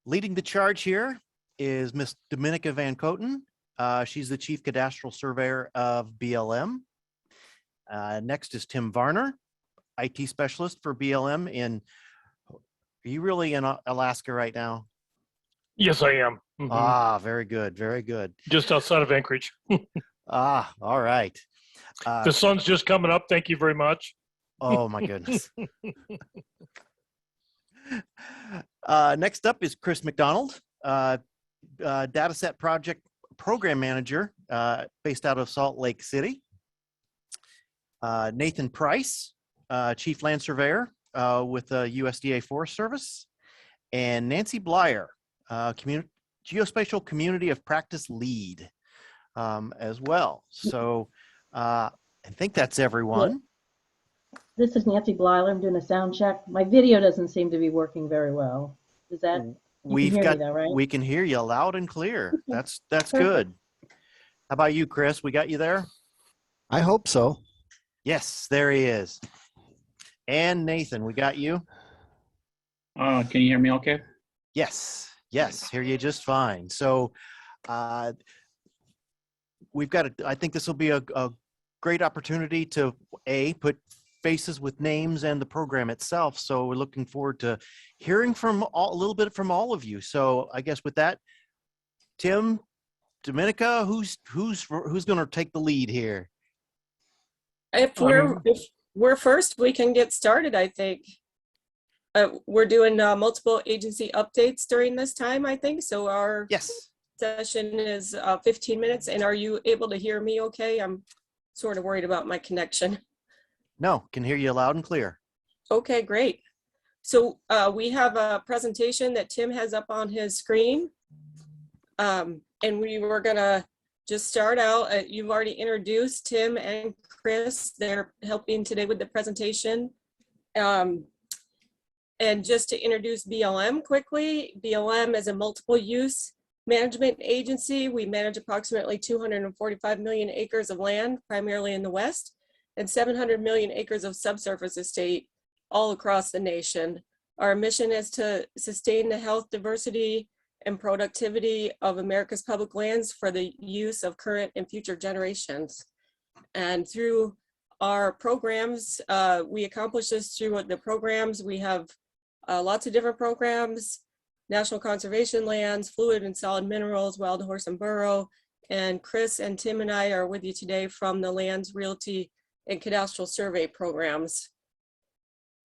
Leading the charge here is Miss Dominica Van Coten. She's the Chief Cadastral Surveyor of BLM. Next is Tim Varner, IT Specialist for BLM in, are you really in Alaska right now? Yes, I am. Mm-hmm. Ah, very good, very good. Just outside of Anchorage. Ah, all right. The sun's just coming up. Thank you very much. Oh my goodness. Next up is Chris McDonald, Dataset Project Program Manager based out of Salt Lake City. Nathan Price, Chief Land Surveyor with the USDA Forest Service. And Nancy Blyer, Geospatial Community of Practice Lead as well. So I think that's everyone. This is Nancy Blyer. I'm doing a sound check. My video doesn't seem to be working very well. Is that, you can hear me though, right? We can hear you loud and clear. That's Perfect. good. How about you, Chris? We got you there? I hope so. Yes, there he is. And Nathan, we got you? Can you hear me okay? Yes, yes, hear you just fine. So we've got, I think this will be a great opportunity to put faces with names and the program itself. So we're looking forward to hearing from a little bit from all of you. So I guess with that, Tim, Dominica, who's going to take the lead here? If we're first, we can get started, I think. We're doing multiple agency updates during this time, I think. So our session is 15 minutes. And are you able to hear me okay? I'm sort of worried about my connection. No, can hear you loud and clear. Okay, great. So we have a presentation that Tim has up on his screen. And we were gonna just start out. You've already introduced Tim and Chris. They're helping today with the presentation. And just to introduce BLM quickly, BLM is a multiple use management agency. We manage approximately 245 million acres of land, primarily in the West, and 700 million acres of subsurface estate all across the nation. Our mission is to sustain the health, diversity, and productivity of America's public lands for the use of current and future generations. And through our programs, we accomplish this through the programs. We have lots of different programs: National Conservation Lands, Fluid and Solid Minerals, Wild Horse and Burrow. And Chris and Tim and I are with you today from the Lands, Realty, and Cadastral Survey programs.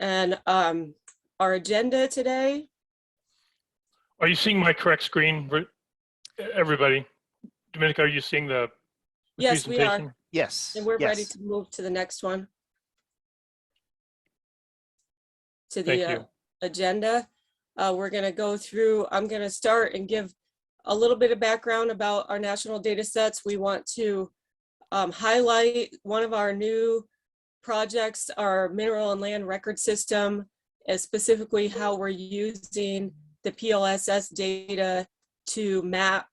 And our agenda today. Are you seeing my correct screen, everybody? Dominica, are you seeing the Yes, we presentation? are. Yes. And we're ready to move to the next one. To the agenda. We're going to go through, I'm going to start and give a little bit of background about our national data sets. We want to highlight one of our new projects, our mineral and land record system, and specifically how we're using the PLSS data to map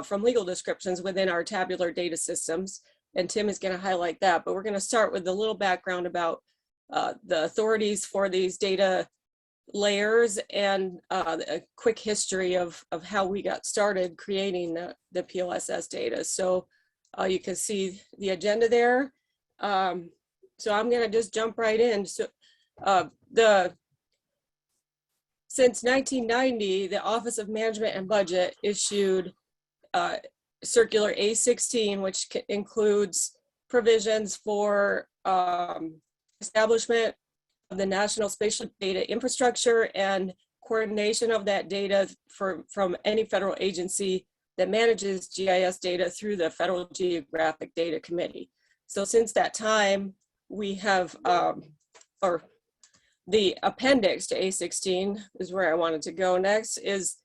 from legal descriptions within our tabular data systems. And Tim is going to highlight that, but we're going to start with a little background about the authorities for these data layers and a quick history of how we got started creating the PLSS data. So you can see the agenda there. So I'm going to just jump right in. So since 1990, the Office of Management and Budget issued Circular A16, which includes provisions for establishment of the National Spatial Data Infrastructure and coordination of that data from any federal agency that manages GIS data through the Federal Geographic Data Committee. So since that time, we have, or the appendix to A16 is where I wanted to go next, is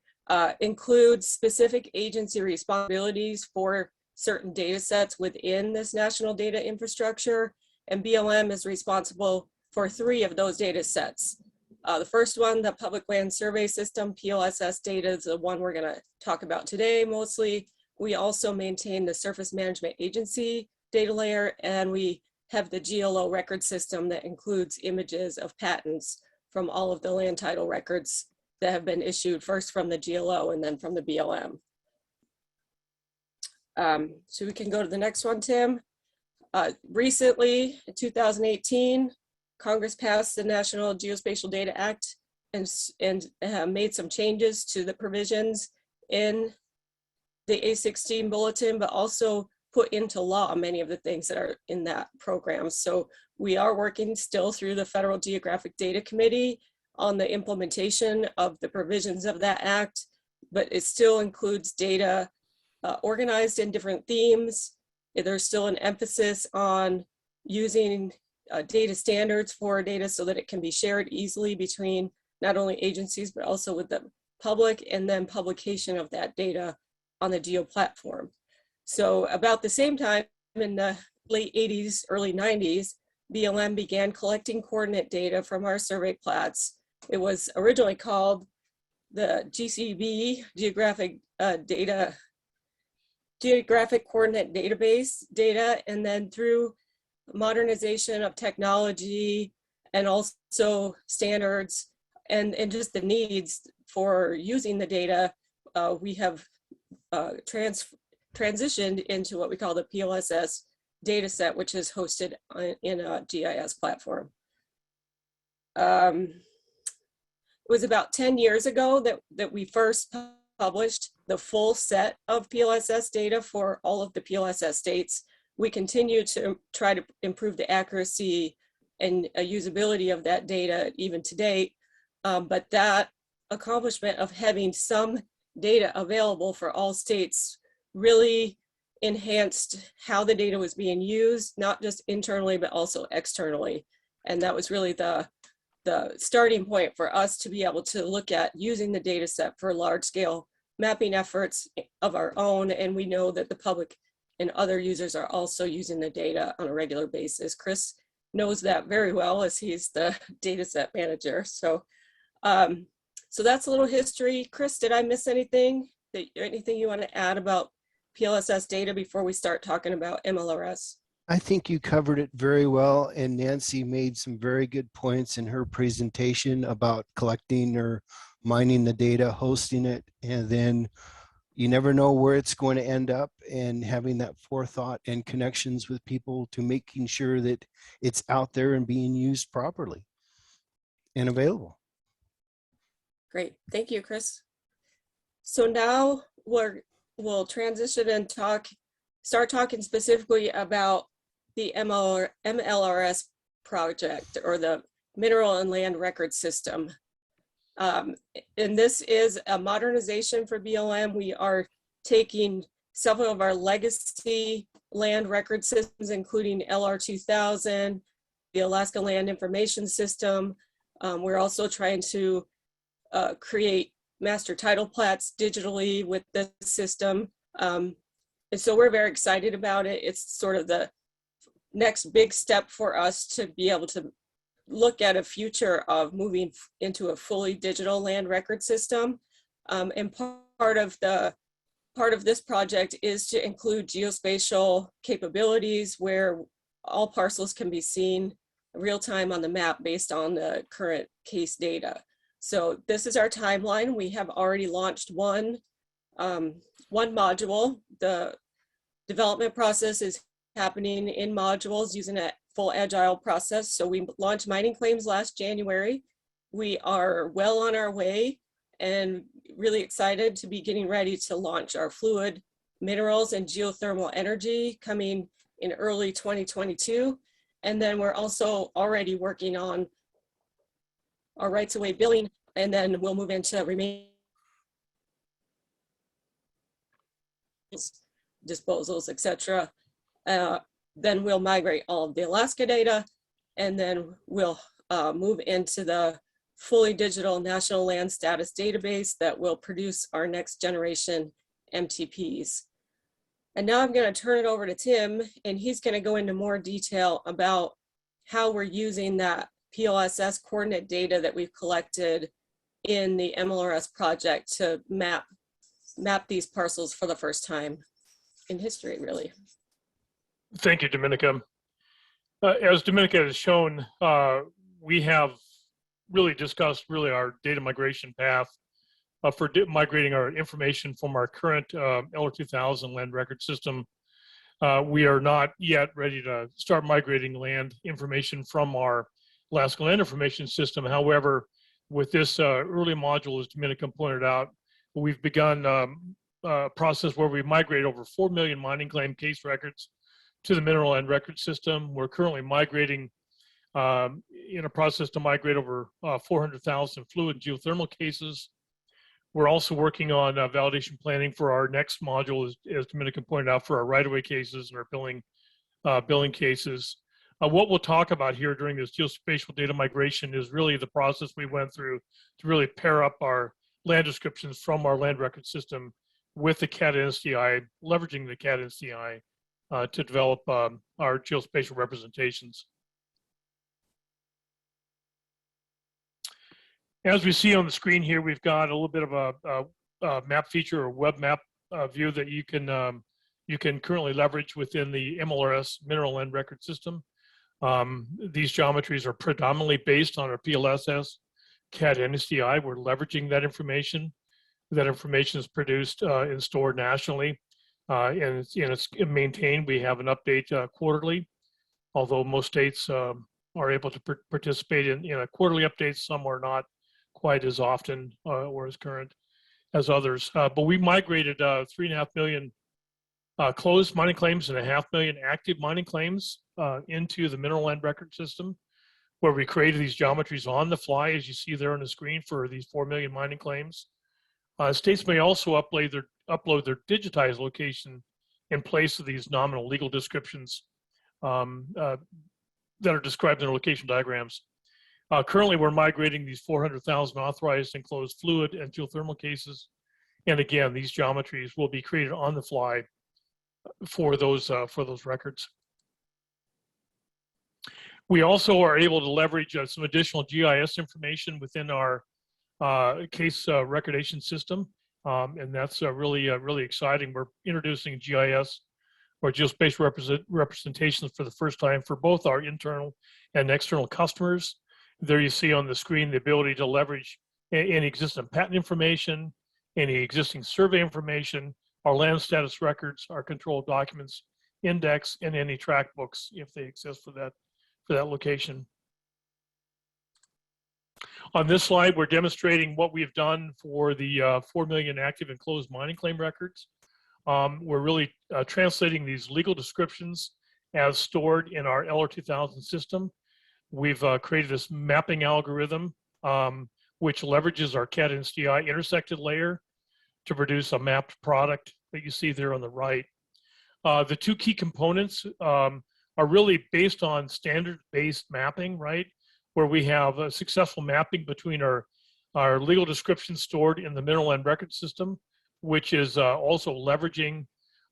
includes specific agency responsibilities for certain data sets within this national data infrastructure. And BLM is responsible for 3 of those data sets. The first one, the Public Land Survey System, PLSS data, is the one we're going to talk about today mostly. We also maintain the Surface Management Agency data layer, and we have the GLO record system that includes images of patents from all of the land title records that have been issued first from the GLO and then from the BLM. So we can go to the next one, Tim. Recently, in 2018, Congress passed the National Geospatial Data Act and made some changes to the provisions in the A16 bulletin, but also put into law many of the things that are in that program. So we are working still through the Federal Geographic Data Committee on the implementation of the provisions of that act, but it still includes data organized in different themes. There's still an emphasis on using data standards for data so that it can be shared easily between not only agencies, but also with the public, and then publication of that data on the Geo platform. So about the same time, in the late 80s, early 90s, BLM began collecting coordinate data from our survey plats. It was originally called the GCB, Geographic Coordinate Database data, and then through modernization of technology and also standards and just the needs for using the data, we have transitioned into what we call the PLSS data set, which is hosted in a GIS platform. It was about 10 years ago that we first published the full set of PLSS data for all of the PLSS states. We continue to try to improve the accuracy and usability of that data even to date, but that accomplishment of having some data available for all states really enhanced how the data was being used, not just internally, but also externally. And that was really the starting point for us to be able to look at using the data set for large scale mapping efforts of our own. And we know that the public and other users are also using the data on a regular basis. Chris knows that very well as he's the data set manager. So, so that's a little history. Chris, did I miss anything? Anything you want to add about PLSS data before we start talking about MLRS? I think you covered it very well, and Nancy made some very good points in her presentation about collecting or mining the data, hosting it, and then you never know where it's going to end up, and having that forethought and connections with people to making sure that it's out there and being used properly and available. Great, thank you, Chris. So now we'll transition and start talking specifically about the MLRS project, or the Mineral and Land Record System. And this is a modernization for BLM. We are taking several of our legacy land record systems, including LR 2000, the Alaska Land Information System. We're also trying to create master title plats digitally with this system. And so we're very excited about it. It's sort of the next big step for us to be able to look at a future of moving into a fully digital land record system. And part of this project is to include geospatial capabilities where all parcels can be seen real time on the map based on the current case data. So this is our timeline. We have already launched one module. The development process is happening in modules using a full agile process. So we launched mining claims last January. We are well on our way and really excited to be getting ready to launch our fluid minerals and geothermal energy coming in early 2022. And then we're also already working on our rights of way billing, and then we'll move into remaining disposals, etc. Then we'll migrate all of the Alaska data, and then we'll move into the fully digital National Land Status Database that will produce our next generation MTPs. And now I'm going to turn it over to Tim, and he's going to go into more detail about how we're using that PLSS coordinate data that we've collected in the MLRS project to map these parcels for the first time in history, really. Thank you, Dominica. As Dominica has shown, we have really discussed our data migration path for migrating our information from our current LR2000 land record system. We are not yet ready to start migrating land information from our Alaska Land Information System. However, with this early module, as Dominica pointed out, we've begun a process where we migrate over 4 million mining claim case records to the Mineral Land Record System. We're currently migrating, in a process to migrate over 400,000 fluid and geothermal cases. We're also working on validation planning for our next module, as Dominica pointed out, for our right-of-way cases and our billing cases. What we'll talk about here during this geospatial data migration is really the process we went through to really pair up our land descriptions from our land record system with the CAD NSDI, leveraging the CAD NSDI to develop our geospatial representations. As we see on the screen here, we've got a little bit of a map feature or web map view that you can currently leverage within the MLRS Mineral Land Record System. These geometries are predominantly based on our PLSS CAD NSDI. We're leveraging that information. That information is produced and stored nationally, and it's maintained. We have an update quarterly, although most states are able to participate in a quarterly update. Some are not quite as often or as current as others. But we migrated 3.5 million closed mining claims and 0.5 million active mining claims into the Mineral Land Record System, where we created these geometries on the fly, as you see there on the screen, for these 4 million mining claims. States may also upload their digitized location in place of these nominal legal descriptions that are described in the location diagrams. Currently, we're migrating these 400,000 authorized and closed fluid and geothermal cases. And again, these geometries will be created on the fly for those records. We also are able to leverage some additional GIS information within our case recordation system, and that's really exciting. We're introducing GIS, or geospatial representations, for the first time for both our internal and external customers. There you see on the screen the ability to leverage any existing patent information, any existing survey information, our land status records, our control documents, index, and any track books if they exist for that location. On this slide, we're demonstrating what we've done for the 4 million active and closed mining claim records. We're really translating these legal descriptions as stored in our LR2000 system. We've created this mapping algorithm, which leverages our CAD NSDI intersected layer to produce a mapped product that you see there on the right. The two key components are really based on standard-based mapping, right? Where we have a successful mapping between our legal description stored in the Mineral Land Record System, which is also leveraging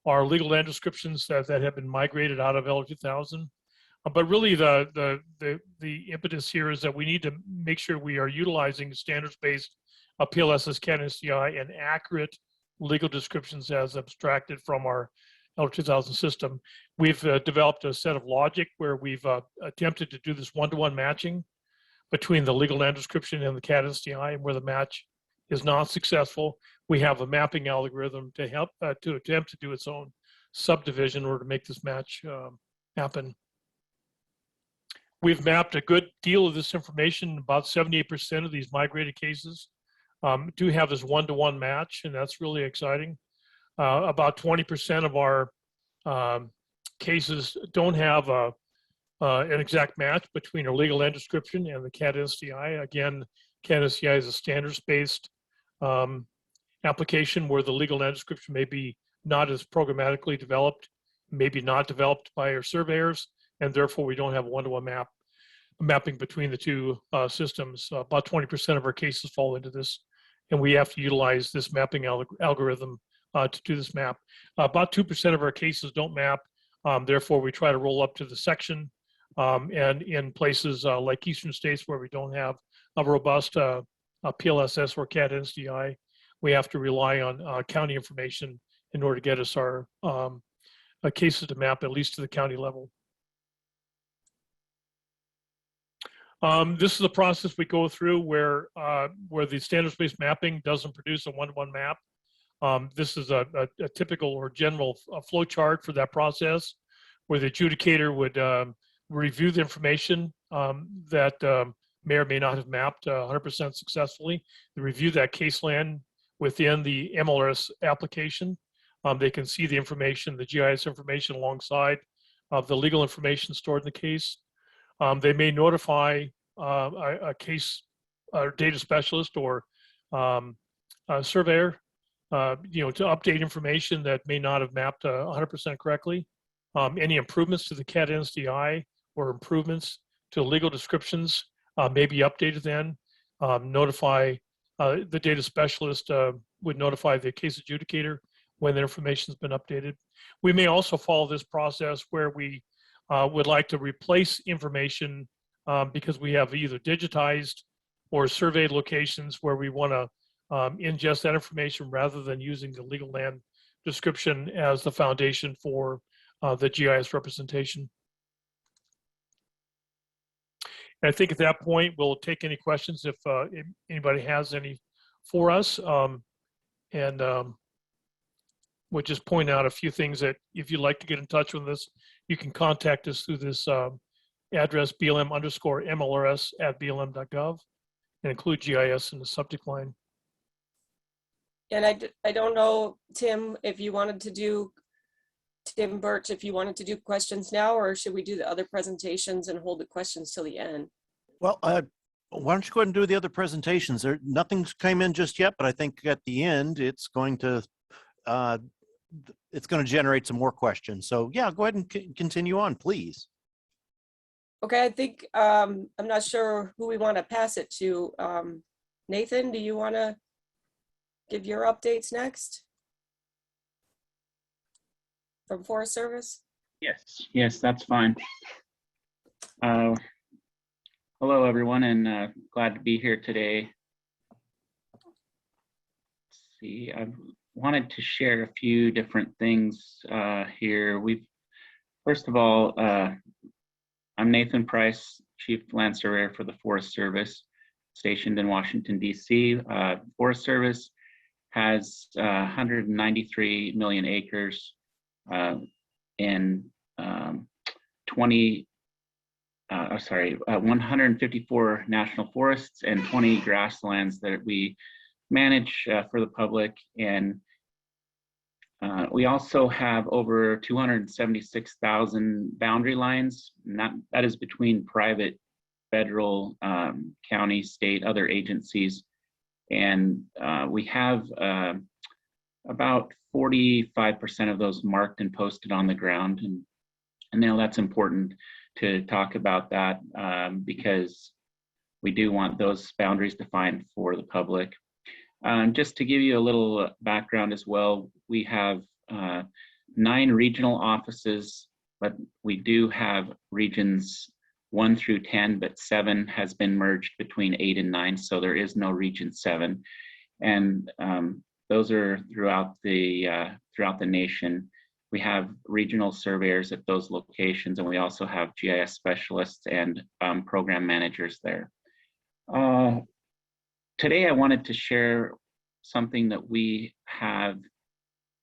our legal land descriptions that have been migrated out of LR2000. But really the impetus here is that we need to make sure we are utilizing standards-based PLSS CAD NSDI and accurate legal descriptions as abstracted from our LR2000 system. We've developed a set of logic where we've attempted to do this one-to-one matching between the legal land description and the CAD NSDI, and where the match is not successful, we have a mapping algorithm to help to attempt to do its own subdivision in order to make this match happen. We've mapped a good deal of this information. About 78% of these migrated cases do have this one-to-one match, and that's really exciting. About 20% of our cases don't have an exact match between a legal land description and the CAD NSDI. Again, CAD NSDI is a standards-based application where the legal land description may be not as programmatically developed, maybe not developed by our surveyors, and therefore we don't have one-to-one mapping between the two systems. About 20% of our cases fall into this, and we have to utilize this mapping algorithm to do this map. About 2% of our cases don't map, therefore we try to roll up to the section, and in places like eastern states where we don't have a robust PLSS or CAD NSDI, we have to rely on county information in order to get us our cases to map at least to the county level. This is a process we go through where the standards-based mapping doesn't produce a one-to-one map. This is a typical or general flow chart for that process, where the adjudicator would review the information that may or may not have mapped 100% successfully. They review that case land within the MLRS application. They can see the information, the GIS information alongside of the legal information stored in the case. They may notify a case data specialist or a surveyor, to update information that may not have mapped 100% correctly. Any improvements to the CAD NSDI or improvements to legal descriptions may be updated then. Notify the data specialist would notify the case adjudicator when the information has been updated. We may also follow this process where we would like to replace information because we have either digitized or surveyed locations where we want to ingest that information rather than using the legal land description as the foundation for the GIS representation. And I think at that point, we'll take any questions if anybody has any for us. We'll just point out a few things that if you'd like to get in touch with us, you can contact us through this address, BLM_MLRS@blm.gov, and include GIS in the subject line. And I don't know, Tim, if you wanted to do, Tim Birch, if you wanted to do questions now, or should we do the other presentations and hold the questions till the end? Well, why don't you go ahead and do the other presentations? Nothing's came in just yet, but I think at the end it's going to generate some more questions. So yeah, go ahead and continue on, please. Okay, I think I'm not sure who we want to pass it to. Nathan, do you want to give your updates next from Forest Service? Yes, that's fine. Hello, everyone, and glad to be here today. Let's see, I wanted to share a few different things here. First of all, I'm Nathan Price, Chief Land Surveyor for the Forest Service, stationed in Washington, D.C. Forest Service has 193 million acres in 154 national forests and 20 grasslands that we manage for the public. And we also have over 276,000 boundary lines, and that is between private, federal, county, state, other agencies. And we have about 45% of those marked and posted on the ground. And now that's important to talk about that because we do want those boundaries defined for the public. Just to give you a little background as well, we have 9 regional offices, but we do have regions 1 through 10, but 7 has been merged between 8 and 9, so there is no region 7. And those are throughout the nation. We have regional surveyors at those locations, and we also have GIS specialists and program managers there. Today, I wanted to share something that we have,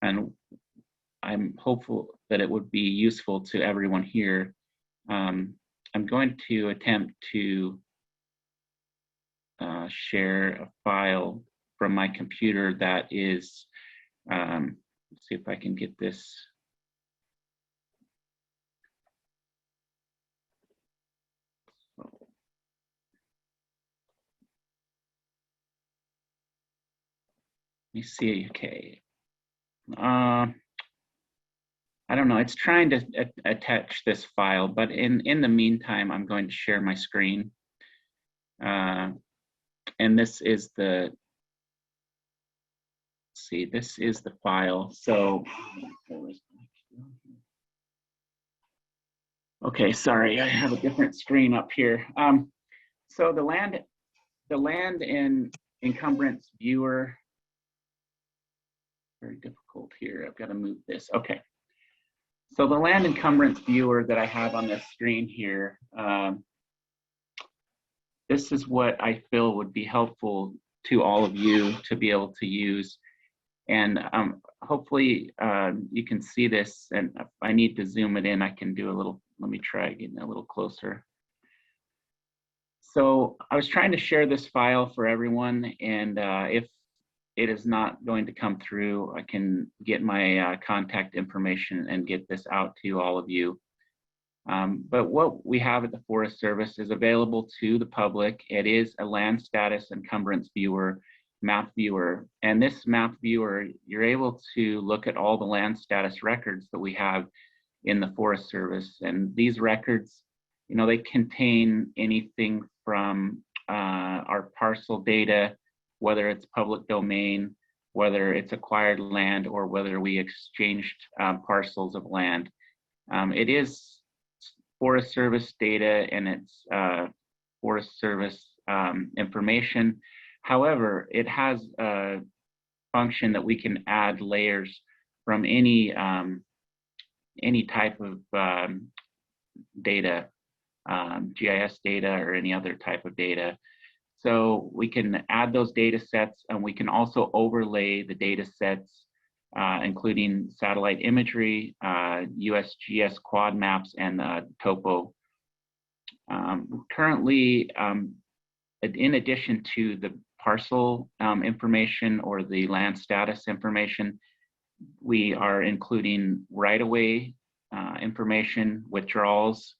and I'm hopeful that it would be useful to everyone here. I'm going to attempt to share a file from my computer that is, let's see if I can get this. Let me see, okay. I don't know, it's trying to attach this file, but in the meantime, I'm going to share my screen. And this is the, let's see, this is the file. So, okay, sorry, I have a different screen up here. So the land and encumbrance viewer, very difficult here. I've got to move this. Okay. So the land encumbrance viewer that I have on this screen here this is what I feel would be helpful to all of you to be able to use. And hopefully you can see this, and if I need to zoom it in, I can do a little, let me try getting a little closer. So I was trying to share this file for everyone, and if it is not going to come through, I can get my contact information and get this out to all of you. But what we have at the Forest Service is available to the public. It is a land status encumbrance viewer, map viewer. And this map viewer, you're able to look at all the land status records that we have in the Forest Service. And these records, you know, they contain anything from our parcel data, whether it's public domain, whether it's acquired land, or whether we exchanged parcels of land. It is Forest Service data, and it's Forest Service information. However, it has a function that we can add layers from any type of data, GIS data or any other type of data. So we can add those data sets, and we can also overlay the data sets, including satellite imagery, USGS quad maps, and topo. Currently, in addition to the parcel information or the land status information, we are including right-of-way information, withdrawals,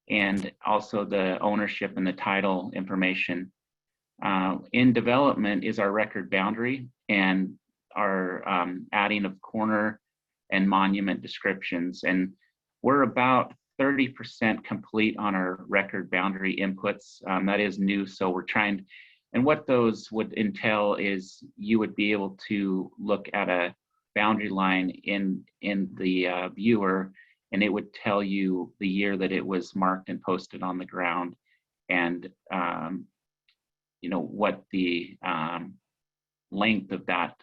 and also the ownership and the title information. In development is our record boundary and our adding of corner and monument descriptions. And we're about 30% complete on our record boundary inputs. That is new, so we're trying, and what those would entail is you would be able to look at a boundary line in the viewer, and it would tell you the year that it was marked and posted on the ground, and you know, what the length of that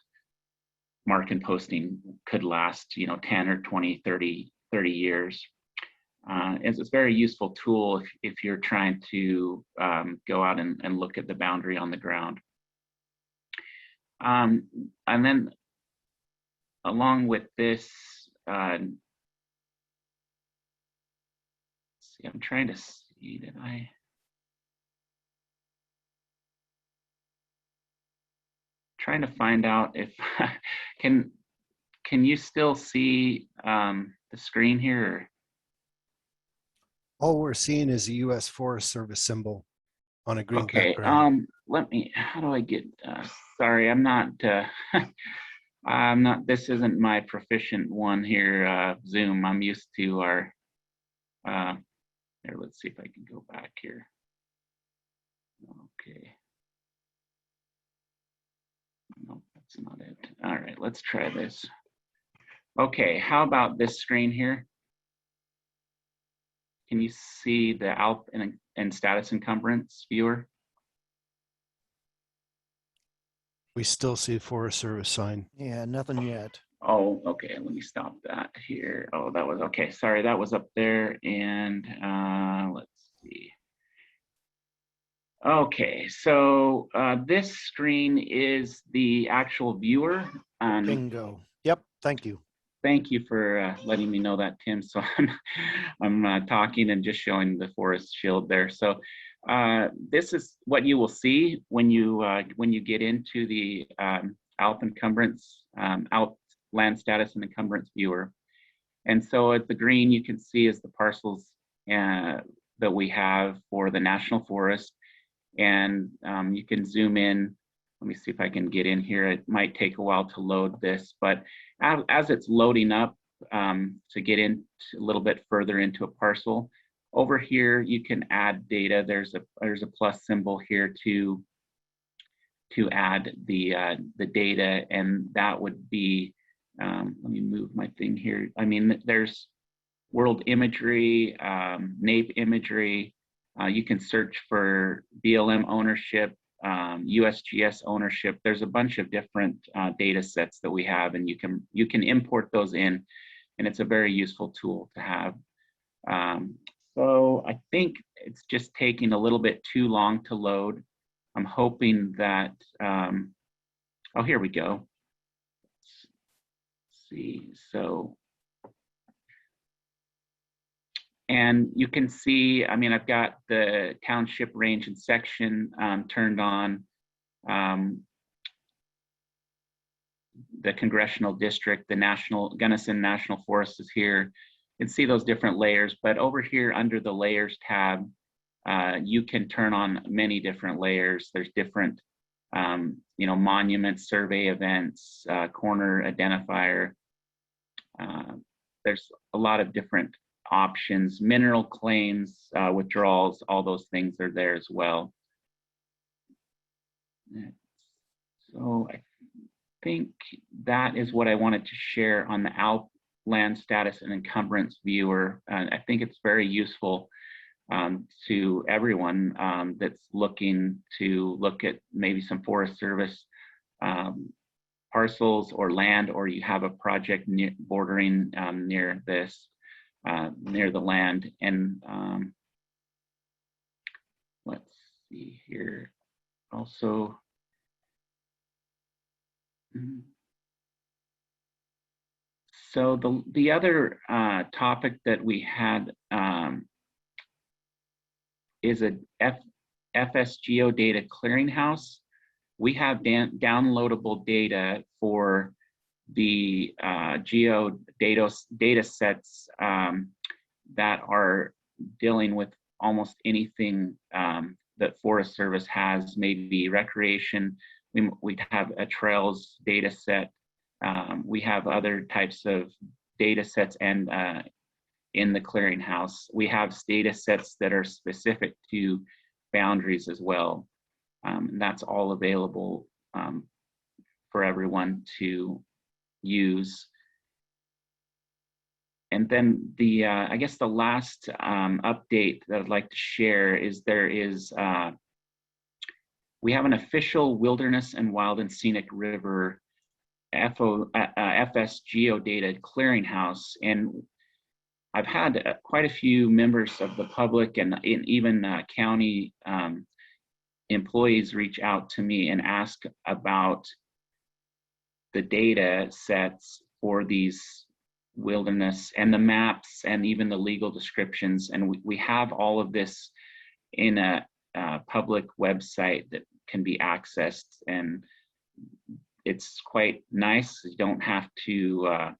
mark and posting could last, you know, 10 or 20, 30 years. It's a very useful tool if you're trying to go out and look at the boundary on the ground. And then along with this, see, I'm trying to see, did I? Trying to find out if, can you still see the screen here? All we're seeing is a U.S. Forest Service symbol on a green Okay, background. let me, how do I get, sorry, I'm not, this isn't my proficient one here, Zoom. I'm used to our, here, let's see if I can go back here. Okay. No, that's not it. All right, let's try this. Okay, how about this screen here? Can you see the ALP and status encumbrance viewer? We still see a Forest Service sign. Yeah, nothing yet. Oh, okay, let me stop that here. Oh, that was, okay, sorry, that was up there. And let's see. Okay, so this screen is the actual viewer. Bingo. Yep, thank you. Thank you for letting me know that, Tim. So I'm talking and just showing the forest shield there. So this is what you will see when you get into the ALP encumbrance, ALP land status and encumbrance viewer. And so at the green, you can see is the parcels that we have for the National Forest. And you can zoom in. Let me see if I can get in here. It might take a while to load this, but as it's loading up to get in a little bit further into a parcel, over here you can add data. There's a plus symbol here to add the data, and that would be, let me move my thing here. I mean, there's world imagery, NAPE imagery. You can search for BLM ownership, USGS ownership. There's a bunch of different data sets that we have, and you can import those in, and it's a very useful tool to have. So I think it's just taking a little bit too long to load. I'm hoping that, oh, here we go. Let's see, so. And you can see, I mean, I've got the township range and section turned on. The congressional district, the Gunnison National Forest is here. You can see those different layers, but over here under the layers tab, you can turn on many different layers. There's different, you know, monuments, survey events, corner identifier. There's a lot of different options, mineral claims, withdrawals, all those things are there as well. So I think that is what I wanted to share on the ALP land status and encumbrance viewer. I think it's very useful to everyone that's looking to look at maybe some Forest Service parcels or land, or you have a project bordering near this, near the land. And let's see here also. So the other topic that we had is a FS Geodata Clearinghouse. We have downloadable data for the data sets that are dealing with almost anything that Forest Service has, maybe recreation. We have a trails data set. We have other types of data sets, and in the clearinghouse, we have data sets that are specific to boundaries as well. And that's all available for everyone to use. And then the, I guess the last update that I'd like to share is we have an official Wilderness and Wild and Scenic River FS Geodata Clearinghouse. And I've had quite a few members of the public and even county employees reach out to me and ask about the data sets for these wilderness and the maps and even the legal descriptions. And we have all of this in a public website that can be accessed, and it's quite nice. You don't have to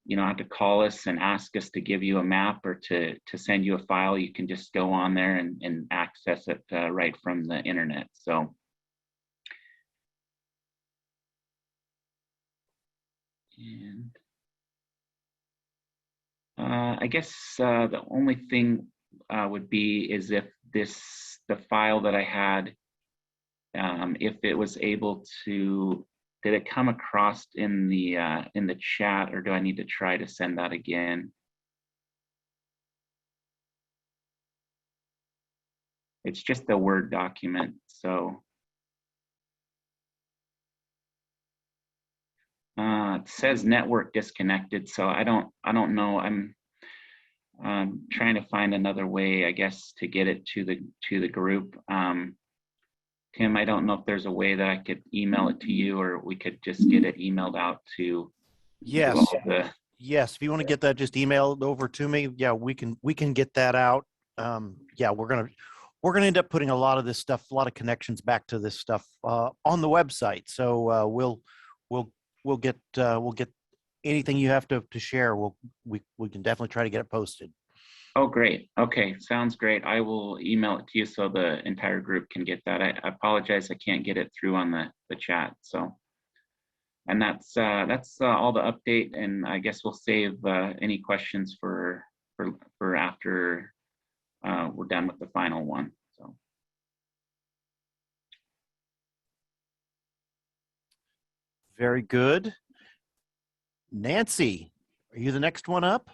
you don't have to call us and ask us to give you a map or to send you a file. You can just go on there and access it right from the internet. So and I guess the only thing would be is if the file that I had, if it was able to, did it come across in the chat, or do I need to try to send that again? It's just a Word document, so. It says network disconnected, so I don't know. I'm trying to find another way, I guess, to get it to the group. Tim, I don't know if there's a way that I could email it to you, or we could just get it emailed out to. Yes. To all the... Yes. If you want to get that, just email it over to me. Yeah, we can get that out. Yeah, we're gonna end up putting a lot of this stuff, a lot of connections back to this stuff on the website. So we'll get anything you have to share. We can definitely try to get it posted. Oh, great. Okay, sounds great. I will email it to you so the entire group can get that. I apologize, I can't get it through on the chat. So, and that's all the update. And I guess we'll save any questions for after we're done with the final one. So. Very good. Nancy, are you the next one up?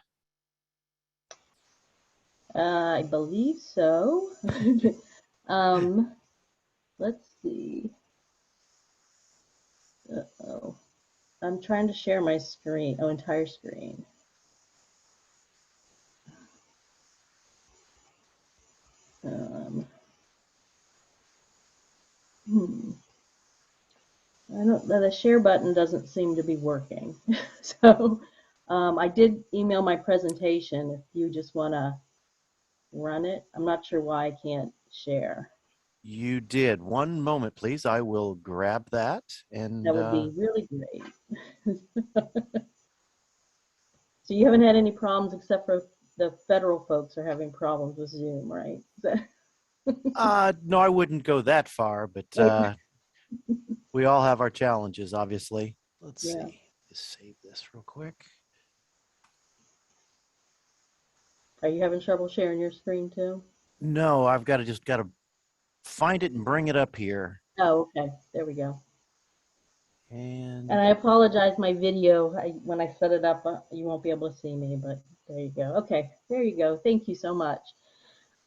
I believe so. Let's see. Uh-oh. I'm trying to share my screen. Oh, entire screen. Um, hmm. I don't, the share button doesn't seem to be working. So I did email my presentation if you just want to run it. I'm not sure why I can't share. You did. One moment, please. I will grab that. And That would be really great. So you haven't had any problems except for the federal folks are having problems with Zoom, right? no, I wouldn't go that far, but we all have our challenges, obviously. Let's Yeah. see. Just save this real quick. Are you having trouble sharing your screen too? No, I've got to just got to find it and bring it up here. Oh, okay. There we go. And And I apologize, my video, when I set it up, you won't be able to see me, but there you go. Okay, there you go. Thank you so much.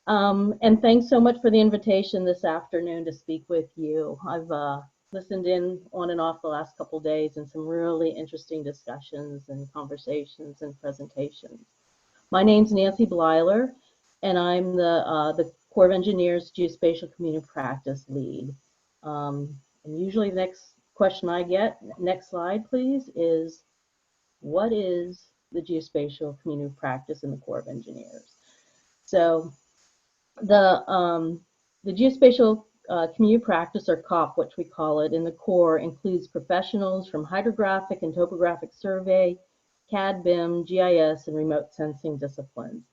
And thanks so much for the invitation this afternoon to speak with you. I've listened in on and off the last couple of days and some really interesting discussions and conversations and presentations. My name's Nancy Blyler, and I'm the Corps of Engineers Geospatial Community Practice Lead. And usually the next question I get, next slide please, is what is the geospatial community practice in the Corps of Engineers? So the geospatial community practice, or COP, which we call it in the Corps, includes professionals from hydrographic and topographic survey, CAD, BIM, GIS, and remote sensing disciplines.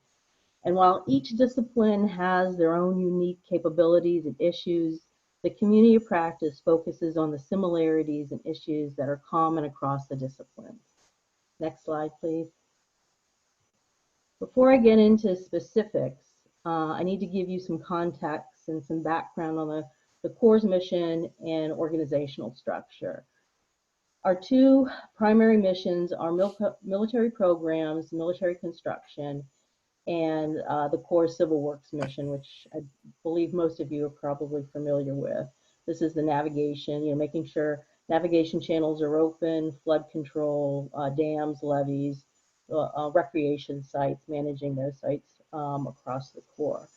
And while each discipline has their own unique capabilities and issues, the community of practice focuses on the similarities and issues that are common across the disciplines. Next slide, please. Before I get into specifics, I need to give you some context and some background on the Corps' mission and organizational structure. Our two primary missions are military programs, military construction, and the Corps Civil Works mission, which I believe most of you are probably familiar with. This is the navigation, making sure navigation channels are open, flood control, dams, levees, recreation sites, managing those sites across the Corps.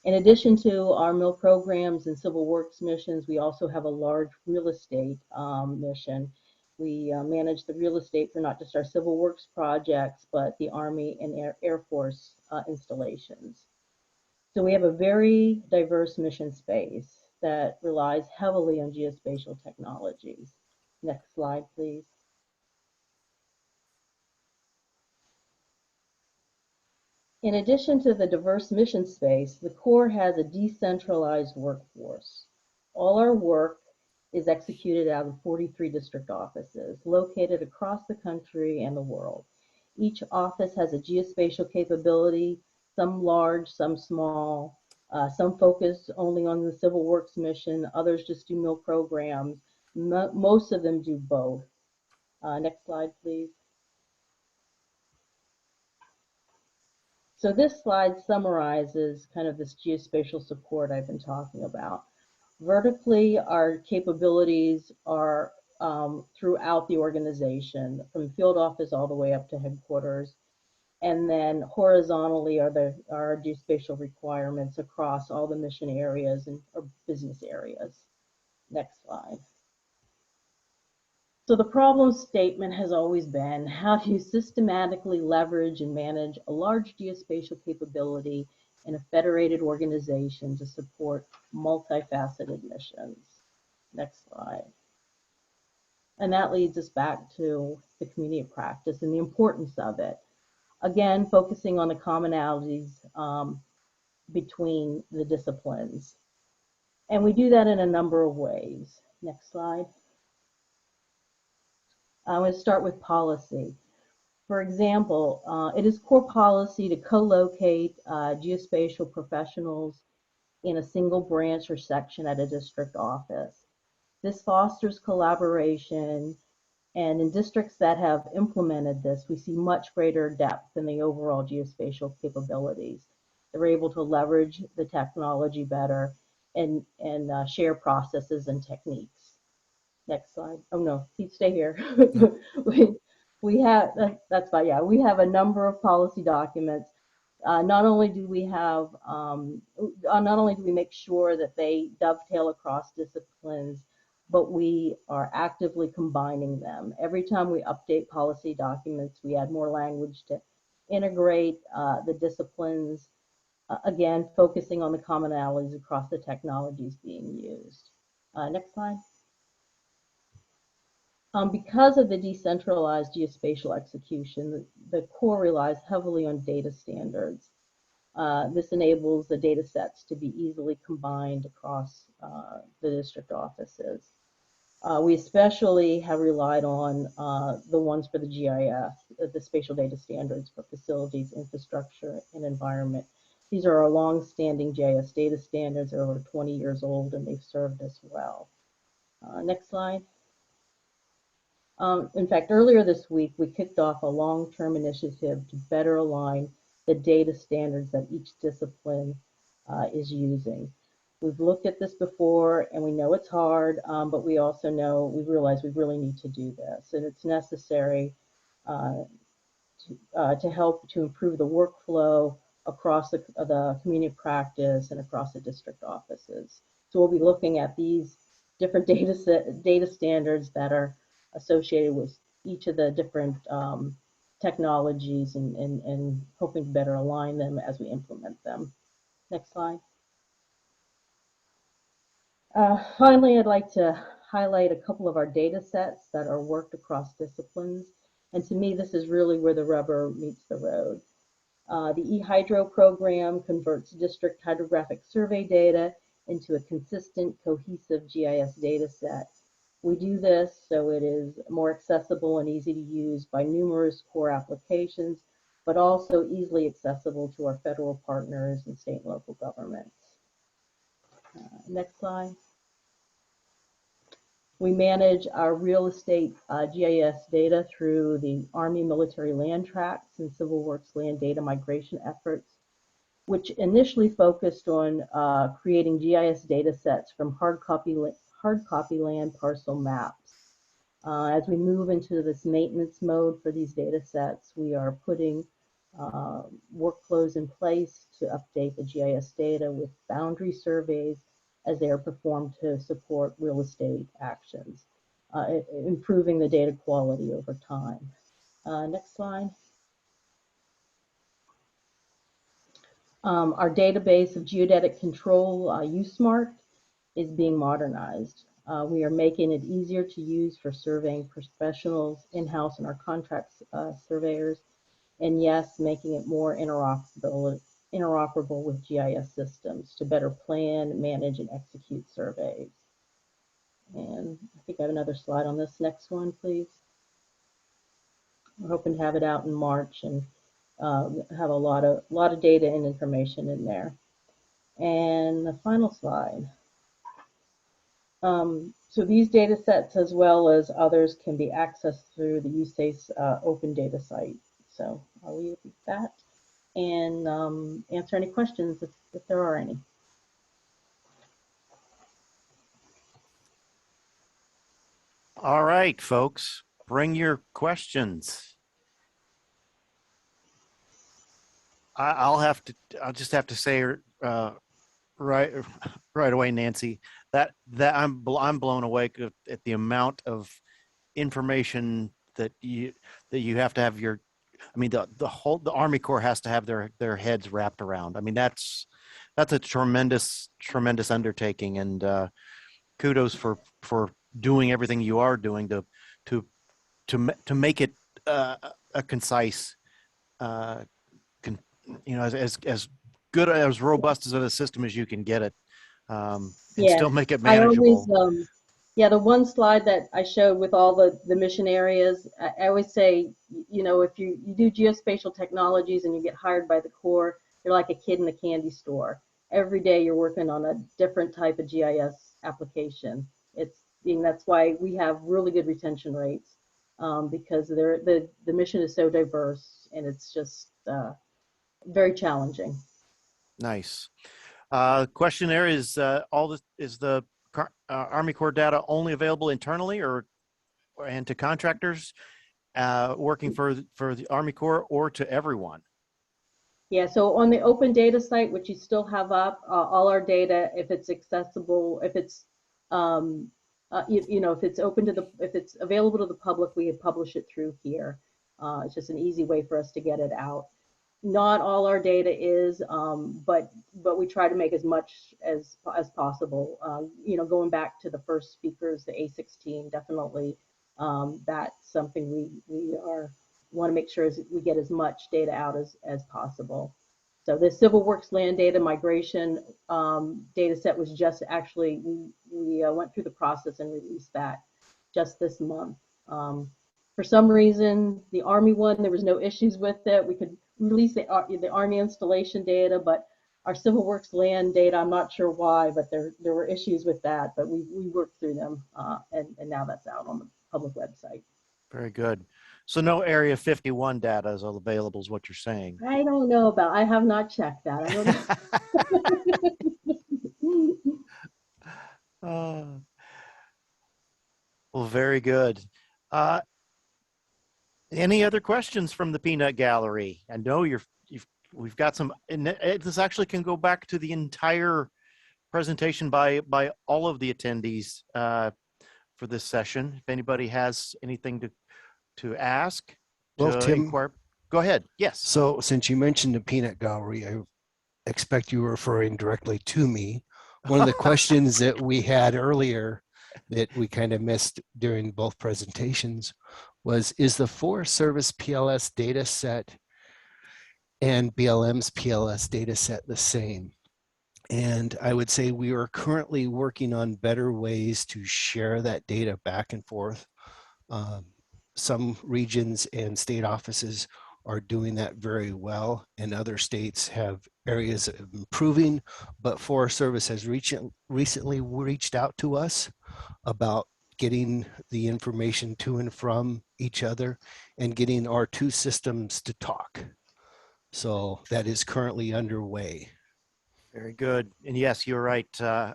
In addition to our mill programs and civil works missions, we also have a large real estate mission. We manage the real estate for not just our civil works projects, but the Army and Air Force installations. So we have a very diverse mission space that relies heavily on geospatial technologies. Next slide, please. In addition to the diverse mission space, the Corps has a decentralized workforce. All our work is executed out of 43 district offices located across the country and the world. Each office has a geospatial capability, some large, some small, some focus only on the civil works mission, others just do mill programs. Most of them do both. Next slide, please. So this slide summarizes kind of this geospatial support I've been talking about. Vertically, our capabilities are throughout the organization, from field office all the way up to headquarters. And then horizontally are our geospatial requirements across all the mission areas or business areas. Next slide. So the problem statement has always been, how do you systematically leverage and manage a large geospatial capability in a federated organization to support multifaceted missions? Next slide. And that leads us back to the community of practice and the importance of it. Again, focusing on the commonalities between the disciplines. And we do that in a number of ways. Next slide. I'm going to start with policy. For example, it is core policy to co-locate geospatial professionals in a single branch or section at a district office. This fosters collaboration, and in districts that have implemented this, we see much greater depth in the overall geospatial capabilities. They're able to leverage the technology better and share processes and techniques. Next slide. Oh no, stay here. we have, that's fine, yeah. We have a number of policy documents not only do we have, not only do we make sure that they dovetail across disciplines, but we are actively combining them. Every time we update policy documents, we add more language to integrate the disciplines, again, focusing on the commonalities across the technologies being used. Next slide. Because of the decentralized geospatial execution, the core relies heavily on data standards. This enables the data sets to be easily combined across the district offices. We especially have relied on the ones for the GIS, the spatial data standards for facilities, infrastructure, and environment. These are our long-standing GIS data standards. They're over 20 years old, and they've served us well. Next slide. In fact, earlier this week, we kicked off a long-term initiative to better align the data standards that each discipline is using. We've looked at this before, and we know it's hard, but we also know, we realize we really need to do this, and it's necessary to help to improve the workflow across the community practice and across the district offices. So we'll be looking at these different data standards that are associated with each of the different technologies and hoping to better align them as we implement them. Next slide. Finally, I'd like to highlight a couple of our data sets that are worked across disciplines. And to me, this is really where the rubber meets the road. The eHydro program converts district hydrographic survey data into a consistent, cohesive GIS data set. We do this so it is more accessible and easy to use by numerous core applications, but also easily accessible to our federal partners and state and local governments. Next slide. We manage our real estate GIS data through the Army military land tracts and Civil Works land data migration efforts, which initially focused on creating GIS data sets from hard copy land parcel maps. As we move into this maintenance mode for these data sets, we are putting workflows in place to update the GIS data with boundary surveys as they are performed to support real estate actions, improving the data quality over time. Next slide. Our database of geodetic control, USmart, is being modernized. We are making it easier to use for surveying professionals in-house and our contract surveyors, and yes, making it more interoperable with GIS systems to better plan, manage, and execute surveys. And I think I have another slide on this next one, please. We're hoping to have it out in March and have a lot of data and information in there. And the final slide. So these data sets, as well as others, can be accessed through the USACE open data site. So I'll leave it at that and answer any questions if there are any. All right, folks, bring your questions. I'll just have to say right away, Nancy, that I'm blown away at the amount of information that you have to have your, I mean, the Army Corps has to have their heads wrapped around. I mean, that's a tremendous undertaking, and kudos for doing everything you are doing to make it a concise, as good, as robust as a system as you can get it, and still make it manageable. I always, yeah, the one slide that I showed with all the mission areas, I always say, if you do geospatial technologies and you get hired by the Corps, you're like a kid in a candy store. Every day you're working on a different type of GIS application. That's why we have really good retention rates, because the mission is so diverse and it's just very challenging. Nice. Question there is is the Army Corps data only available internally and to contractors working for the Army Corps, or to everyone? Yeah, so on the open data site, which you still have up, all our data, if it's accessible, if it's, if it's open to if it's available to the public, we publish it through here. It's just an easy way for us to get it out. Not all our data is, but we try to make as much as possible. Going back to the first speakers, the A16, definitely, that's something we want to make sure is we get as much data out as possible. So the Civil Works land data migration data set was just actually, we went through the process and released that just this month. For some reason, the Army one, there was no issues with it. We could release the Army installation data, but our Civil Works land data, I'm not sure why, but there were issues with that, but we worked through them, and now that's out on the public website. Very good. So no Area 51 data is available is what you're saying. I don't know about, I have not checked that. Well, very good. Any other questions from the peanut gallery? I know we've got some, and this actually can go back to the entire presentation by all of the attendees for this session. If anybody has anything to ask, Well, Tim, inquire, go ahead. Yes. so since you mentioned the peanut gallery, I expect you were referring directly to me. One of the questions that we had earlier that we kind of missed during both presentations was, is the Forest Service PLS data set and BLM's PLS data set the same? And I would say we are currently working on better ways to share that data back and forth. Some regions and state offices are doing that very well, and other states have areas of improving, but Forest Service has recently reached out to us about getting the information to and from each other and getting our two systems to talk. So that is currently underway. Very good. And yes, you're right. I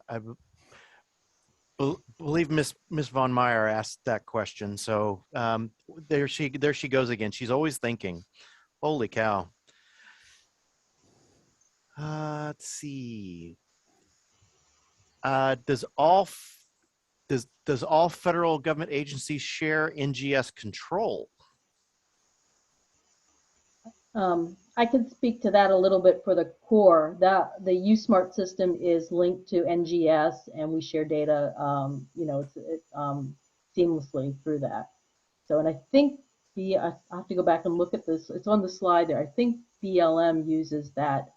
believe Miss Von Meyer asked that question. So there she goes again. She's always thinking. Holy cow. Let's see. Does all federal government agencies share NGS control? I can speak to that a little bit for the core. That the USmart system is linked to NGS, and we share data, seamlessly through that. So, and I think I have to go back and look at this. It's on the slide there. I think BLM uses that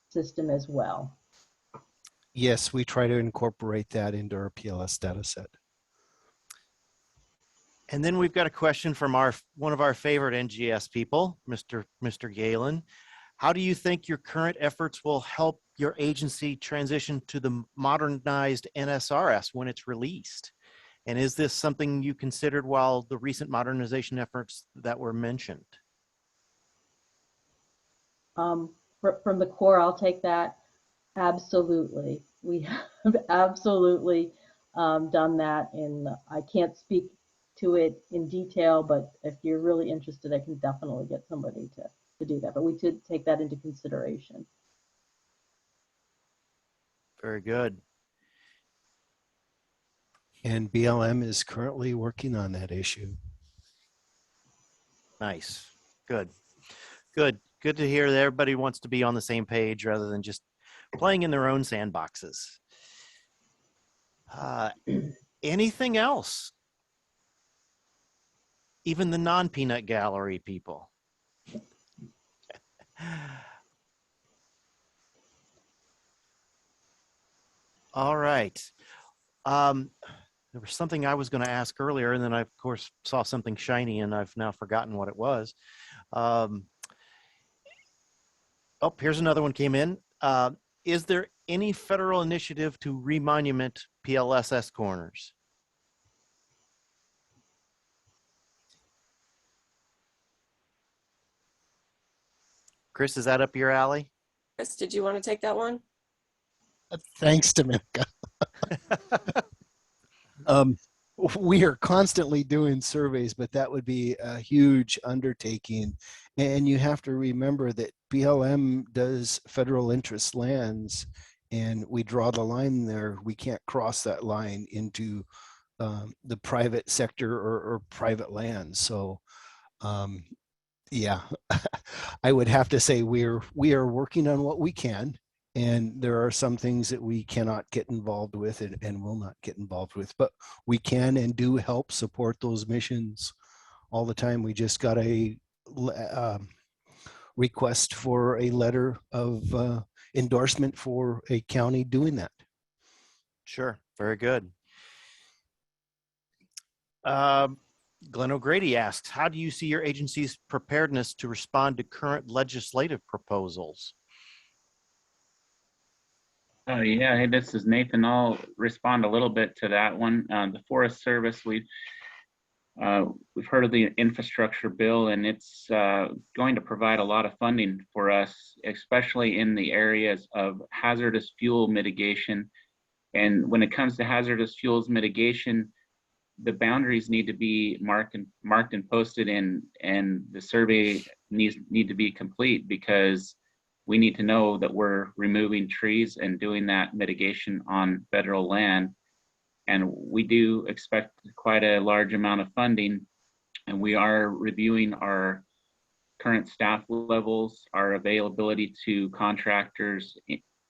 system as well. Yes, we try to incorporate that into our PLS data set. And then we've got a question from one of our favorite NGS people, Mr. Galen. How do you think your current efforts will help your agency transition to the modernized NSRS when it's released? And is this something you considered while the recent modernization efforts that were mentioned? From the core, I'll take that. Absolutely. We have absolutely done that, and I can't speak to it in detail, but if you're really interested, I can definitely get somebody to do that. But we did take that into consideration. Very good. And BLM is currently working on that issue. Nice. Good. Good. Good to hear that everybody wants to be on the same page rather than just playing in their own sandboxes. Anything else? Even the non-peanut gallery people. All right. There was something I was going to ask earlier, and then I, of course, saw something shiny, and I've now forgotten what it was. Oh, here's another one came in. Is there any federal initiative to remonument PLSS corners? Chris, is that up your alley? Chris, did you want to take that one? Thanks, Dominica. we are constantly doing surveys, but that would be a huge undertaking. And you have to remember that BLM does federal interest lands, and we draw the line there. We can't cross that line into the private sector or private land. So yeah, I would have to say we are working on what we can. And there are some things that we cannot get involved with and will not get involved with, but we can and do help support those missions all the time. We just got a request for a letter of endorsement for a county doing that. Sure, very good. Glenn O'Grady asks, how do you see your agency's preparedness to respond to current legislative proposals? Oh yeah, hey, this is Nathan. I'll respond a little bit to that one. The Forest Service, we've heard of the infrastructure bill, and it's going to provide a lot of funding for us, especially in the areas of hazardous fuel mitigation. And when it comes to hazardous fuels mitigation, the boundaries need to be marked and posted in, and the survey need to be complete, because we need to know that we're removing trees and doing that mitigation on federal land. And we do expect quite a large amount of funding, and we are reviewing our current staff levels, our availability to contractors,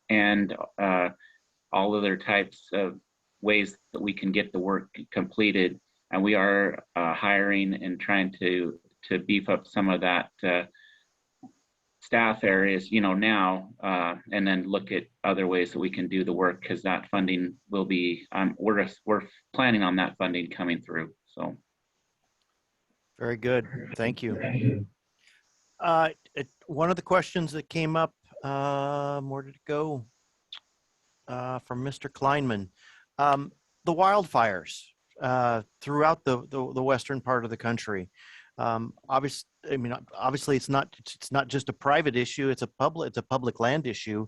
and all other types of ways that we can get the work completed. And we are hiring and trying to beef up some of that staff areas, now, and then look at other ways that we can do the work, because that funding will be, we're planning on that funding coming through. So. Very good. Thank you. One of the questions that came up, where did it go? From Mr. Kleinman. The wildfires throughout the western part of the country. Obviously, it's not just a private issue; it's a public land issue.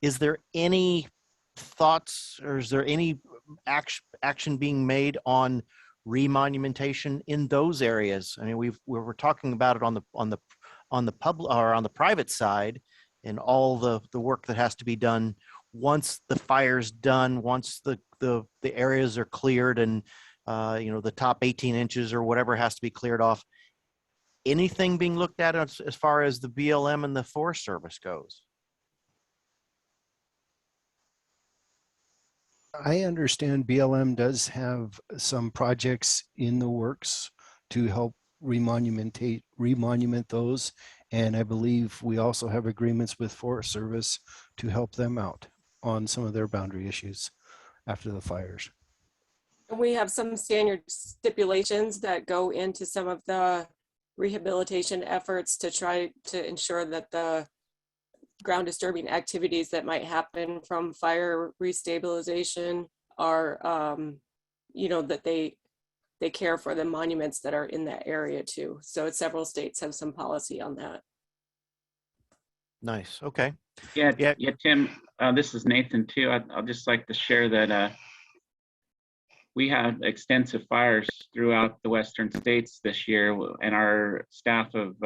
Is there any thoughts, or is there any action being made on remonumentation in those areas? I mean, we were talking about it on the public or on the private side, and all the work that has to be done once the fire's done, once the areas are cleared, and the top 18 inches or whatever has to be cleared off. Anything being looked at as far as the BLM and the Forest Service goes? I understand BLM does have some projects in the works to help remonument those. And I believe we also have agreements with Forest Service to help them out on some of their boundary issues after the fires. And we have some standard stipulations that go into some of the rehabilitation efforts to try to ensure that the ground disturbing activities that might happen from fire restabilization are, that they care for the monuments that are in that area too. So several states have some policy on that. Nice. Okay. Yeah, Tim, this is Nathan too. I'd just like to share that we have extensive fires throughout the western states this year, and our staff of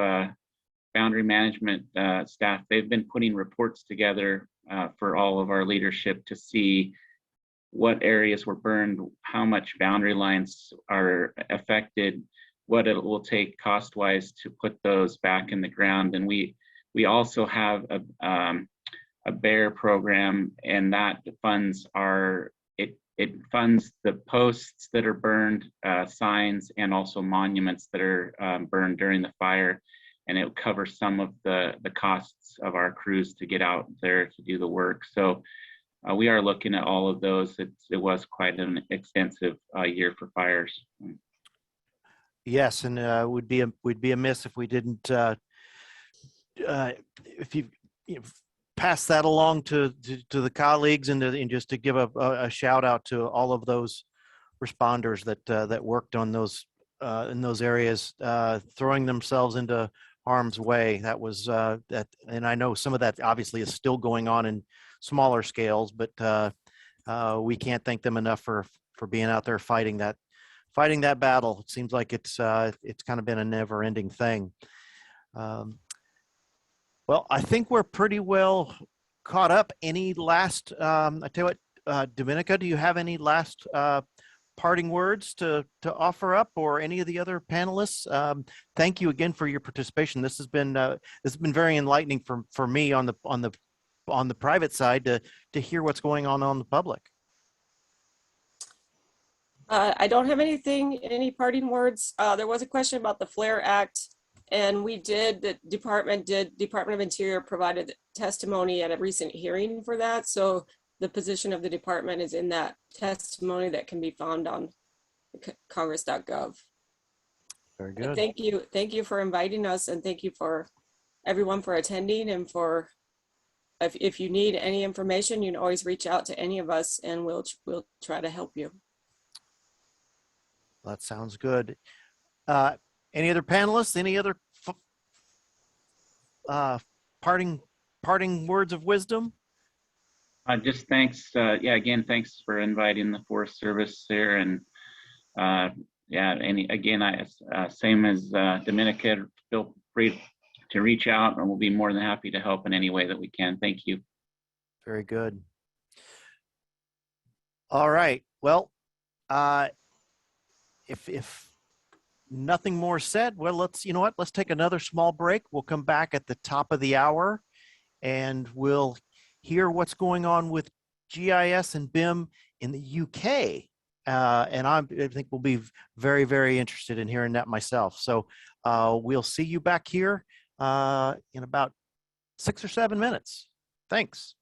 boundary management staff, they've been putting reports together for all of our leadership to see what areas were burned, how much boundary lines are affected, what it will take cost-wise to put those back in the ground. And we also have a BEAR program, and that funds it funds the posts that are burned, signs, and also monuments that are burned during the fire. And it covers some of the costs of our crews to get out there to do the work. So we are looking at all of those. It was quite an extensive year for fires. Yes, and we'd be amiss if we didn't if you pass that along to the colleagues, and just to give a shout out to all of those responders that worked on those in those areas, throwing themselves into harm's way. That was that, and I know some of that obviously is still going on in smaller scales, but we can't thank them enough for being out there fighting that fighting that battle. It seems like it's kind of been a never-ending thing. Well, I think we're pretty well caught up. Any last, I tell you what, Dominica, do you have any last parting words to offer up, or any of the other panelists? Thank you again for your participation. This has been very enlightening for me on the private side to hear what's going on the public. I don't have any parting words. There was a question about the FLAIR Act, and the Department of Interior provided testimony at a recent hearing for that. So the position of the department is in that testimony that can be found on congress.gov. Very good. Thank you for inviting us, and thank you for everyone for attending, and for if you need any information, you can always reach out to any of us and we'll try to help you. That sounds good. Any other panelists? Any other parting words of wisdom? Just thanks. Yeah, again, thanks for inviting the Forest Service there. And yeah, same as Dominica, feel free to reach out, and we'll be more than happy to help in any way that we can. Thank you. Very good. All right. Well, if nothing more said, well, let's take another small break. We'll come back at the top of the hour, and we'll hear what's going on with GIS and BIM in the UK. And I think we'll be very, very interested in hearing that myself. So we'll see you back here in about 6 or 7 minutes. Thanks.